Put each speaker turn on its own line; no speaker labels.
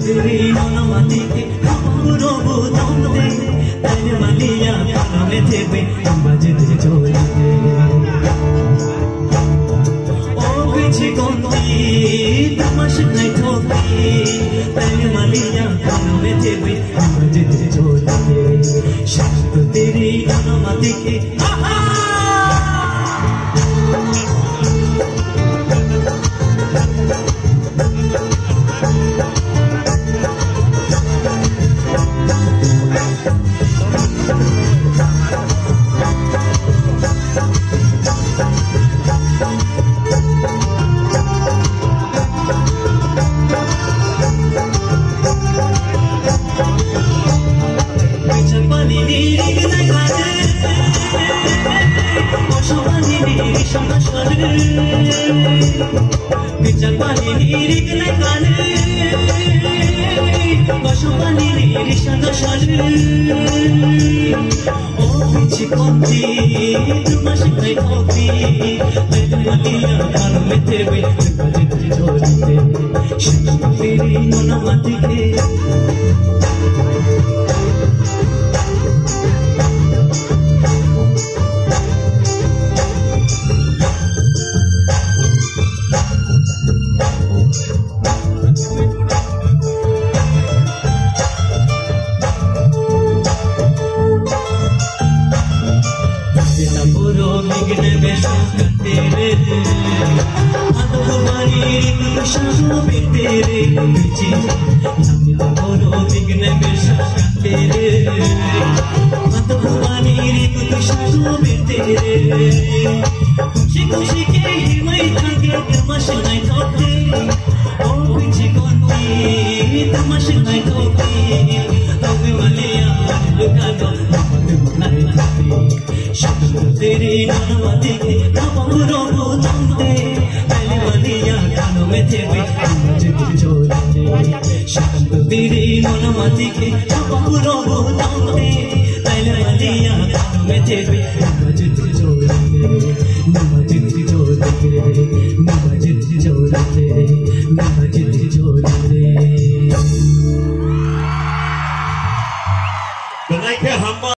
तेरी मनमती के खबरों बुझाते तेरे मलिया कानों में थे पे बजते जोड़ते ओ पीछे कौनती तमाश नहीं ठोकी तेरे मलिया कानों में थे पे बजते जोड़ते शब्द तेरी मनमती के तेरी मनमती के खबरों बुझाते तेरे मलिया कानों में थे बजते जोड़ते शब्द तेरी मनमती के खबरों बुझाते तेरे मलिया कानों में थे बजते जोड़ते बजते जोड़ते